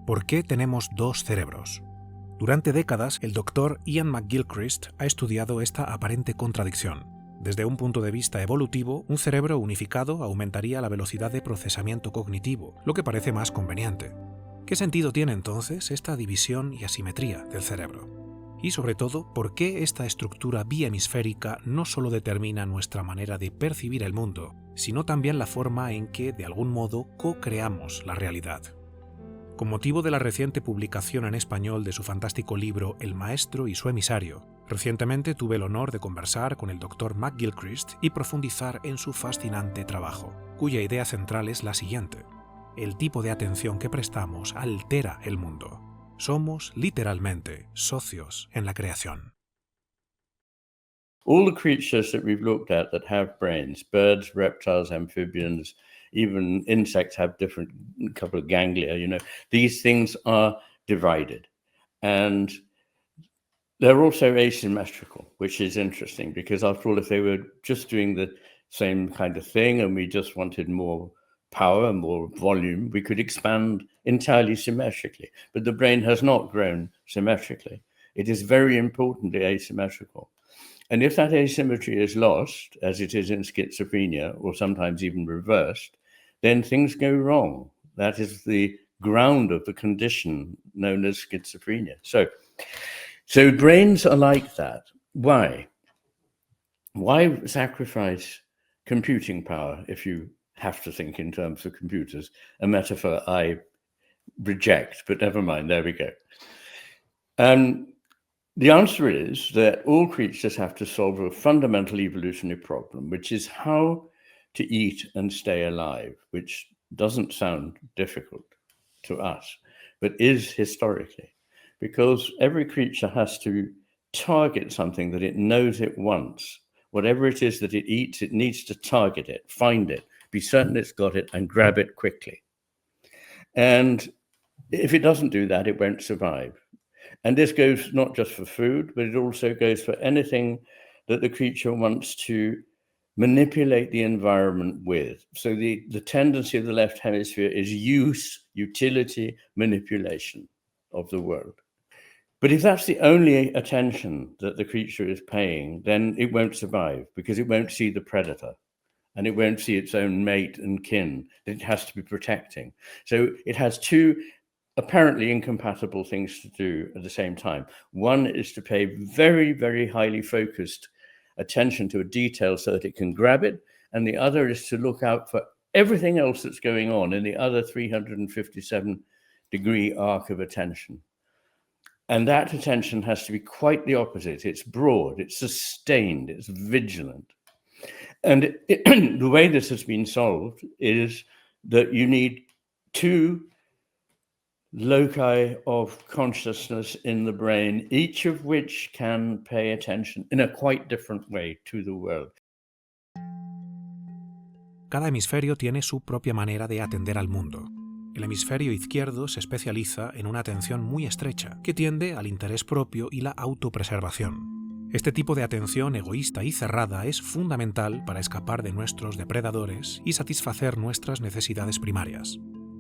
¿Por qué tenemos dos cerebros? Durante décadas, el doctor Iain McGilchrist ha estudiado esta aparente contradicción. Desde un punto de vista evolutivo, un cerebro unificado aumentaría la velocidad de procesamiento cognitivo, lo que parece más conveniente. ¿Qué sentido tiene entonces esta división y asimetría del cerebro? Y sobre todo, ¿por qué esta estructura bihemisférica no solo determina nuestra manera de percibir el mundo, sino también la forma en que, de algún modo, co-creamos la realidad? Con motivo de la reciente publicación en español de su fantástico libro El maestro y su emisario, recientemente tuve el honor de conversar con el doctor McGilchrist y profundizar en su fascinante trabajo, cuya idea central es la siguiente: el tipo de atención que prestamos altera el mundo. Somos, literalmente, socios en la creación. All the creatures that we've looked at that have brains, birds, reptiles, amphibians, even insects have different couple of ganglia, these things are divided. And they're also asymmetrical, which is interesting because after all, if they were just doing the same kind of thing and we just wanted more power, more volume, we could expand entirely symmetrically. But the brain has not grown symmetrically. It is very importantly asymmetrical. And if that asymmetry is lost, as it is in schizophrenia, or sometimes even reversed, then things go wrong. That is the ground of the condition known as schizophrenia. So brains are like that. Why? Why sacrifice computing power if you have to think in terms of computers? A metaphor I reject, but never mind, there we go. The answer is that all creatures have to solve a fundamental evolutionary problem, which is how to eat and stay alive, which doesn't sound difficult to us, but is historically, because every creature has to target something that it knows it wants. Whatever it is that it eats, it needs to target it, find it, be certain it's got it, and grab it quickly. And if it doesn't do that, it won't survive. And this goes not just for food, but it also goes for anything that the creature wants to manipulate the environment with. So the tendency of the left hemisphere is use, utility, manipulation of the world. But if that's the only attention that the creature is paying, then it won't survive because it won't see the predator and it won't see its own mate and kin that it has to be protecting. So it has two apparently incompatible things to do at the same time. One is to pay very, very highly focused attention to a detail so that it can grab it, and the other is to look out for everything else that's going on in the other 357-degree arc of attention. And that attention has to be quite the opposite. It's broad, it's sustained, it's vigilant. And the way this has been solved is that you need two loci of consciousness in the brain, each of which can pay attention in a quite different way to the world. Cada hemisferio tiene su propia manera de atender al mundo. El hemisferio izquierdo se especializa en una atención muy estrecha, que tiende al interés propio y la autopreservación. Este tipo de atención egoísta y cerrada es fundamental para escapar de nuestros depredadores y satisfacer nuestras necesidades primarias.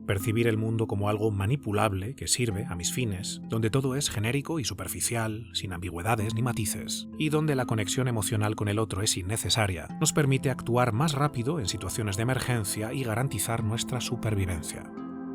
Percibir el mundo como algo manipulable que sirve a mis fines, donde todo es genérico y superficial, sin ambigüedades ni matices, y donde la conexión emocional con el otro es innecesaria, nos permite actuar más rápido en situaciones de emergencia y garantizar nuestra supervivencia.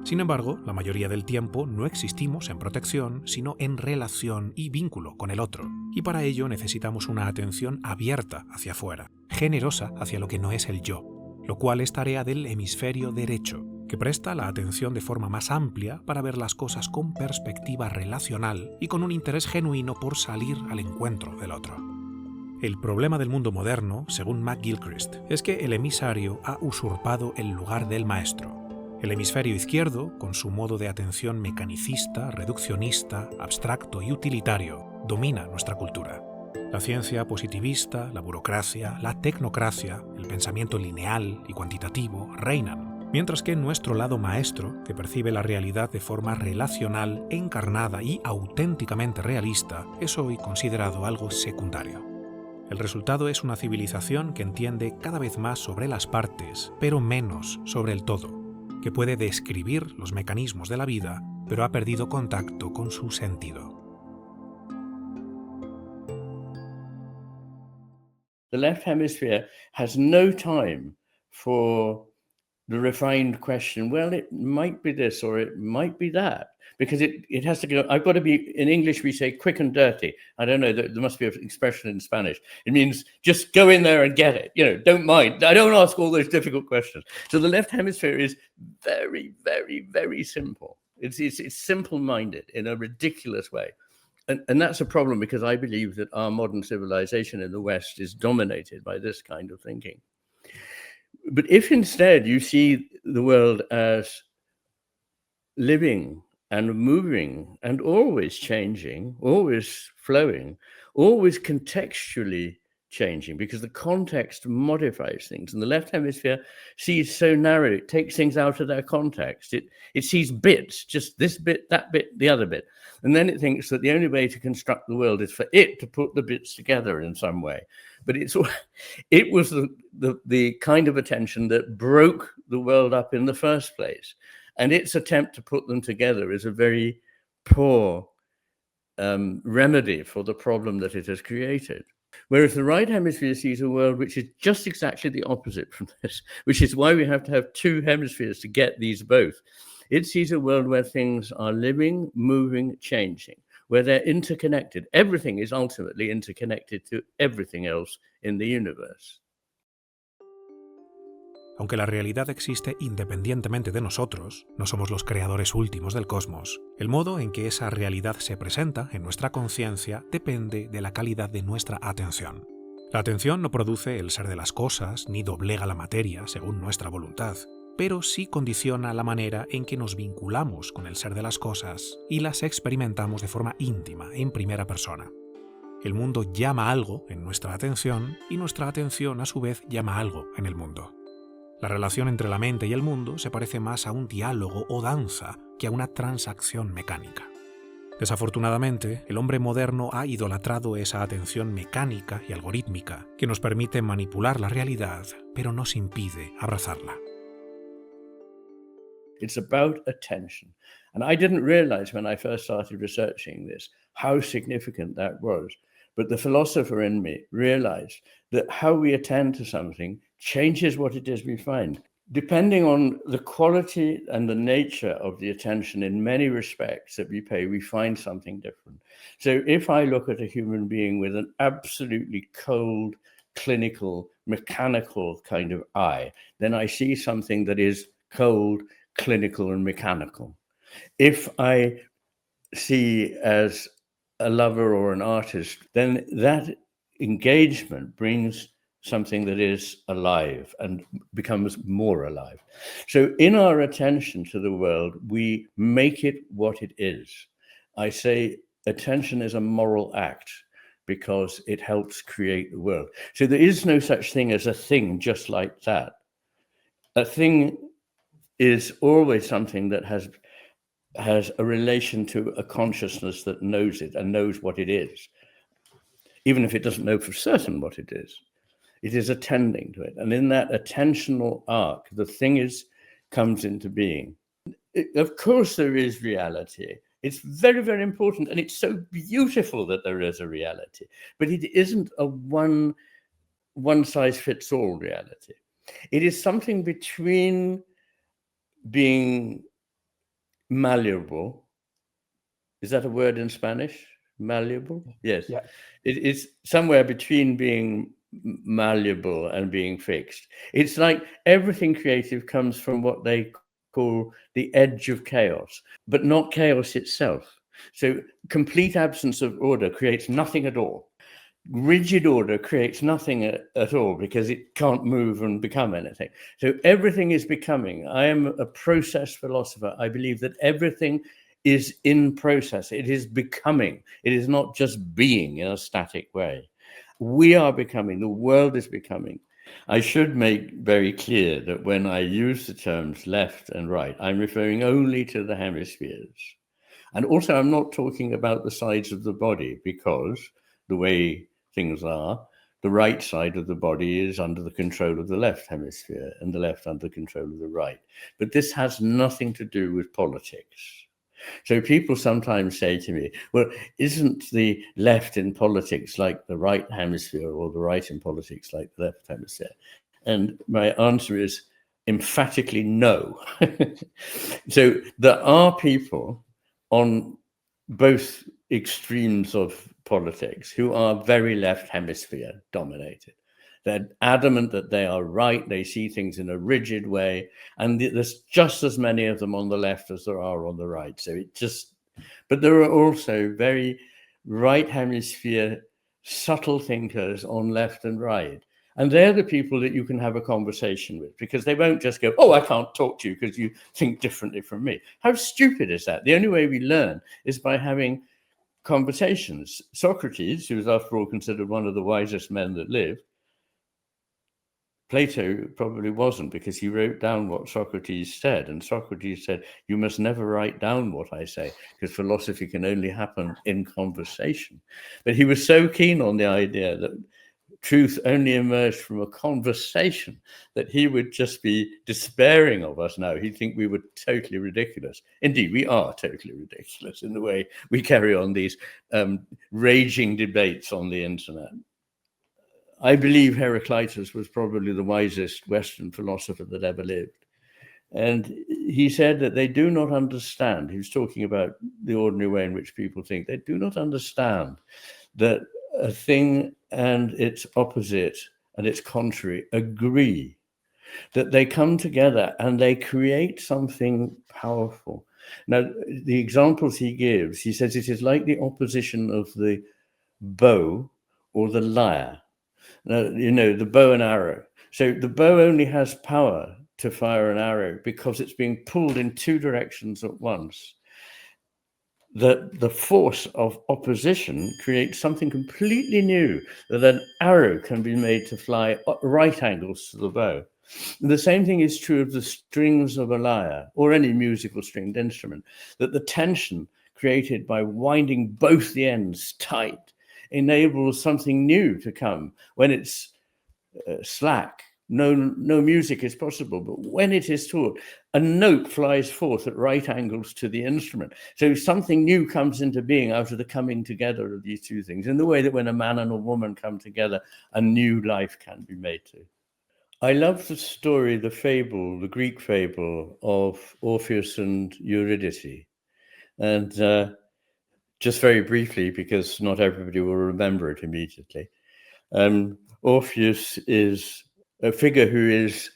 Sin embargo, la mayoría del tiempo no existimos en protección, sino en relación y vínculo con el otro, y para ello necesitamos una atención abierta hacia afuera, generosa hacia lo que no es el yo, lo cual es tarea del hemisferio derecho, que presta la atención de forma más amplia para ver las cosas con perspectiva relacional y con un interés genuino por salir al encuentro del otro. El problema del mundo moderno, según McGilchrist, es que el emisario ha usurpado el lugar del maestro. El hemisferio izquierdo, con su modo de atención mecanicista, reduccionista, abstracto y utilitario, domina nuestra cultura. La ciencia positivista, la burocracia, la tecnocracia, el pensamiento lineal y cuantitativo reinan, mientras que nuestro lado maestro, que percibe la realidad de forma relacional, encarnada y auténticamente realista, es hoy considerado algo secundario. El resultado es una civilización que entiende cada vez más sobre las partes, pero menos sobre el todo, que puede describir los mecanismos de la vida, pero ha perdido contacto con su sentido. The left hemisphere has no time for the refined question, well, it might be this or it might be that, because it has to go, I've got to be, in English we say quick and dirty. I don't know, there must be an expression in Spanish. It means just go in there and get it, don't mind. I don't ask all those difficult questions. So the left hemisphere is very, very, very simple. It's simple-minded in a ridiculous way. And that's a problem, because I believe that our modern civilization in the West is dominated by this kind of thinking. But if instead you see the world as living and moving and always changing, always flowing, always contextually changing, because the context modifies things, and the left hemisphere sees so narrow, it takes things out of their context. It sees bits, just this bit, that bit, the other bit. And then it thinks that the only way to construct the world is for it to put the bits together in some way. But it was the kind of attention that broke the world up in the first place. And its attempt to put them together is a very poor remedy for the problem that it has created. Whereas the right hemisphere sees a world which is just exactly the opposite from this, which is why we have to have two hemispheres to get these both. It sees a world where things are living, moving, changing, where they're interconnected. Everything is ultimately interconnected to everything else in the universe. Aunque la realidad existe independientemente de nosotros, no somos los creadores últimos del cosmos. El modo en que esa realidad se presenta en nuestra conciencia depende de la calidad de nuestra atención. La atención no produce el ser de las cosas ni doblega la materia según nuestra voluntad, pero sí condiciona la manera en que nos vinculamos con el ser de las cosas y las experimentamos de forma íntima, en primera persona. El mundo llama algo en nuestra atención y nuestra atención a su vez llama algo en el mundo. La relación entre la mente y el mundo se parece más a un diálogo o danza que a una transacción mecánica. Desafortunadamente, el hombre moderno ha idolatrado esa atención mecánica y algorítmica que nos permite manipular la realidad, pero nos impide abrazarla. It's about attention. And I didn't realize when I first started researching this how significant that was. But the philosopher in me realized that how we attend to something changes what it is we find. Depending on the quality and the nature of the attention in many respects that we pay, we find something different. So if I look at a human being with an absolutely cold, clinical, mechanical kind of eye, then I see something that is cold, clinical, and mechanical. If I see as a lover or an artist, then that engagement brings something that is alive and becomes more alive. So in our attention to the world, we make it what it is. I say attention is a moral act because it helps create the world. So there is no such thing as a thing just like that. A thing is always something that has a relation to a consciousness that knows it and knows what it is, even if it doesn't know for certain what it is. It is attending to it. And in that attentional arc, the thing comes into being. Of course, there is reality. It's very, very important. And it's so beautiful that there is a reality. But it isn't a one-size-fits-all reality. It is something between being malleable. Is that a word in Spanish? Malleable? Yes. Yeah. It's somewhere between being malleable and being fixed. It's like everything creative comes from what they call the edge of chaos, but not chaos itself. So complete absence of order creates nothing at all. Rigid order creates nothing at all because it can't move and become anything. So everything is becoming. I am a process philosopher. I believe that everything is in process. It is becoming. It is not just being in a static way. We are becoming. The world is becoming. I should make very clear that when I use the terms left and right, I'm referring only to the hemispheres. And also, I'm not talking about the sides of the body, because the way things are, the right side of the body is under the control of the left hemisphere and the left under the control of the right. But this has nothing to do with politics. So people sometimes say to me, well, isn't the left in politics like the right hemisphere, or the right in politics like the left hemisphere? And my answer is emphatically no. So there are people on both extremes of politics who are very left hemisphere dominated. They're adamant that they are right. They see things in a rigid way. And there's just as many of them on the left as there are on the right. So it just, but there are also very right hemisphere subtle thinkers on left and right. And they're the people that you can have a conversation with, because they won't just go, oh, I can't talk to you because you think differently from me. How stupid is that? The only way we learn is by having conversations. Socrates, who was after all considered one of the wisest men that lived, Plato probably wasn't, because he wrote down what Socrates said. And Socrates said, you must never write down what I say, because philosophy can only happen in conversation. But he was so keen on the idea that truth only emerged from a conversation that he would just be despairing of us now. He'd think we were totally ridiculous. Indeed, we are totally ridiculous in the way we carry on these raging debates on the internet. I believe Heraclitus was probably the wisest Western philosopher that ever lived. And he said that they do not understand, he was talking about the ordinary way in which people think, they do not understand that a thing and its opposite and its contrary agree, that they come together and they create something powerful. Now, the examples he gives, he says it is like the opposition of the bow or the lyre. Now, you know, the bow and arrow. So the bow only has power to fire an arrow because it's being pulled in two directions at once. The force of opposition creates something completely new, that an arrow can be made to fly at right angles to the bow. And the same thing is true of the strings of a lyre or any musical stringed instrument, that the tension created by winding both the ends tight enables something new to come. When it's slack, no music is possible. But when it is taut, a note flies forth at right angles to the instrument. So something new comes into being out of the coming together of these two things, in the way that when a man and a woman come together, a new life can be made to. I love the story, the fable, the Greek fable of Orpheus and Eurydice. And just very briefly, because not everybody will remember it immediately. Orpheus is a figure who is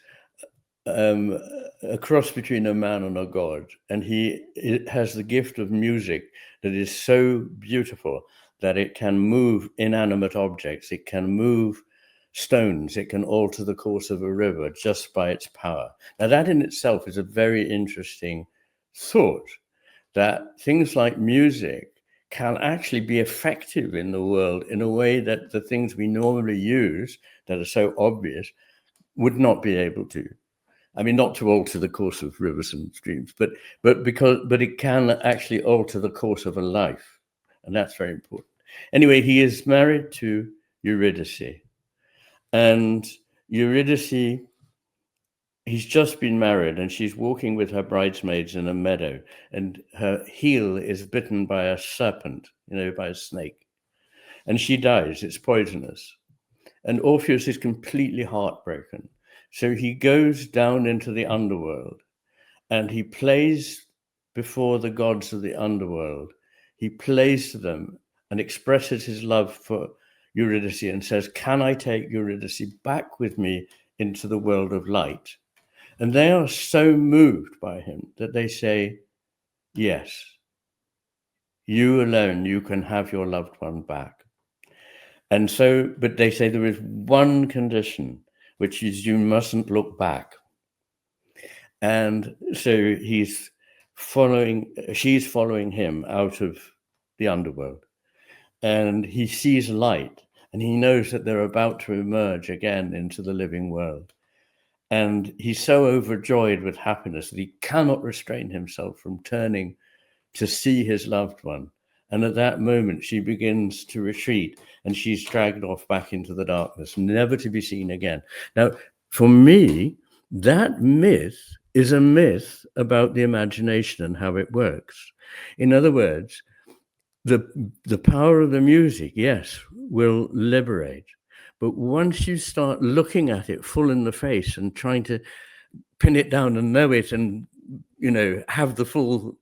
a cross between a man and a god, and he has the gift of music that is so beautiful that it can move inanimate objects, it can move stones, it can alter the course of a river just by its power. Now that in itself is a very interesting thought, that things like music can actually be effective in the world in a way that the things we normally use that are so obvious would not be able to. I mean, not to alter the course of rivers and streams, but it can actually alter the course of a life. And that's very important. Anyway, he is married to Eurydice. And Eurydice, he's just been married, and she's walking with her bridesmaids in a meadow, and her heel is bitten by a serpent, you know, by a snake. And she dies, it's poisonous. And Orpheus is completely heartbroken. So he goes down into the underworld and he plays before the gods of the underworld. He plays to them and expresses his love for Eurydice and says, can I take Eurydice back with me into the world of light? And they are so moved by him that they say, yes, you alone, you can have your loved one back. And so, but they say there is one condition, which is you mustn't look back. And so she's following him out of the underworld, and he sees light, and he knows that they're about to emerge again into the living world. And he's so overjoyed with happiness that he cannot restrain himself from turning to see his loved one. And at that moment, she begins to retreat, and she's dragged off back into the darkness, never to be seen again. Now, for me, that myth is a myth about the imagination and how it works. In other words, the power of the music, yes, will liberate. But once you start looking at it full in the face and trying to pin it down and know it and, you know, have the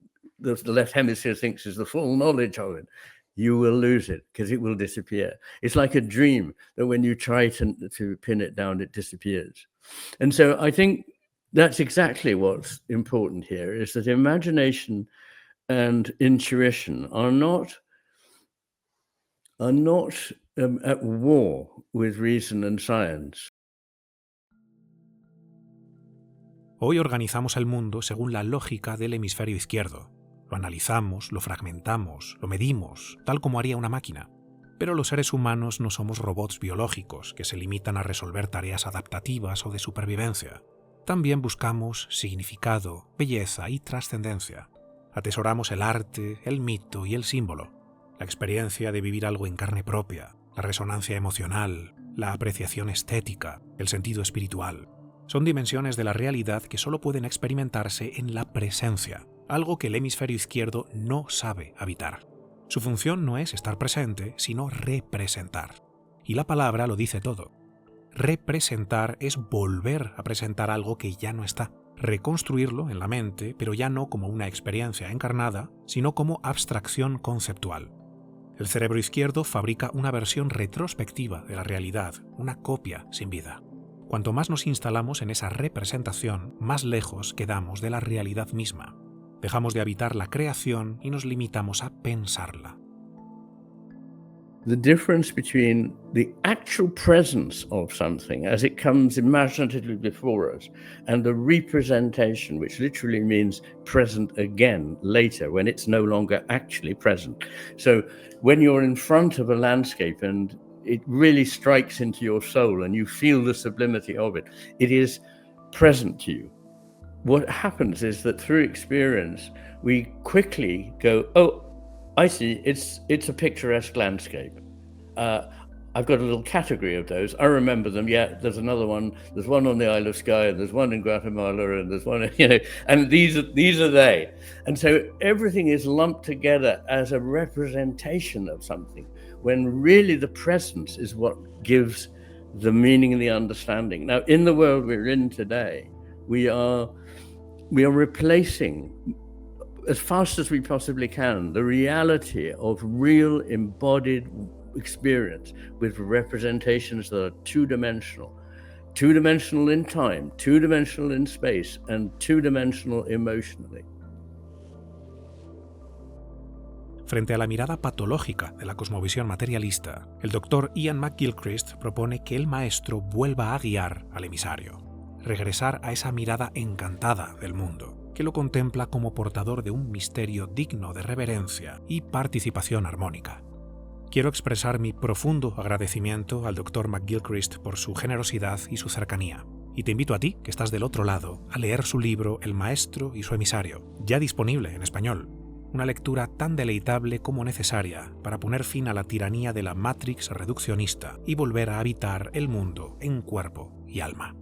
left hemisphere thinks is the full knowledge of it, you will lose it because it will disappear. It's like a dream that when you try to pin it down, it disappears. And so I think that's exactly what's important here, is that imagination and intuition are not at war with reason and science. Hoy organizamos el mundo según la lógica del hemisferio izquierdo. Lo analizamos, lo fragmentamos, lo medimos, tal como haría una máquina. Pero los seres humanos no somos robots biológicos que se limitan a resolver tareas adaptativas o de supervivencia. También buscamos significado, belleza y trascendencia. Atesoramos el arte, el mito y el símbolo, la experiencia de vivir algo en carne propia, la resonancia emocional, la apreciación estética, el sentido espiritual. Son dimensiones de la realidad que solo pueden experimentarse en la presencia, algo que el hemisferio izquierdo no sabe habitar. Su función no es estar presente, sino representar. Y la palabra lo dice todo. Representar es volver a presentar algo que ya no está, reconstruirlo en la mente, pero ya no como una experiencia encarnada, sino como abstracción conceptual. El cerebro izquierdo fabrica una versión retrospectiva de la realidad, una copia sin vida. Cuanto más nos instalamos en esa representación, más lejos quedamos de la realidad misma. Dejamos de habitar la creación y nos limitamos a pensarla. The difference between the actual presence of something as it comes imaginatively before us and the representation, which literally means present again later when it's no longer actually present. So when you're in front of a landscape and it really strikes into your soul and you feel the sublimity of it, it is present to you. What happens is that through experience, we quickly go, oh, I see, it's a picturesque landscape. I've got a little category of those. I remember them. Yeah, there's another one. There's one on the Isle of Skye, and there's one in Guatemala, and there's one, you know, and these are they. And so everything is lumped together as a representation of something, when really the presence is what gives the meaning and the understanding. Now, in the world we're in today, we are replacing, as fast as we possibly can, the reality of real embodied experience with representations that are two-dimensional in time, two-dimensional in space, and two-dimensional emotionally. Frente a la mirada patológica de la cosmovisión materialista, el doctor Iain McGilchrist propone que el maestro vuelva a guiar al emisario, regresar a esa mirada encantada del mundo, que lo contempla como portador de un misterio digno de reverencia y participación armónica. Quiero expresar mi profundo agradecimiento al Dr. McGilchrist por su generosidad y su cercanía, y te invito a ti, que estás del otro lado, a leer su libro El maestro y su emisario, ya disponible en español, una lectura tan deleitable como necesaria para poner fin a la tiranía de la Matrix reduccionista y volver a habitar el mundo en cuerpo y alma.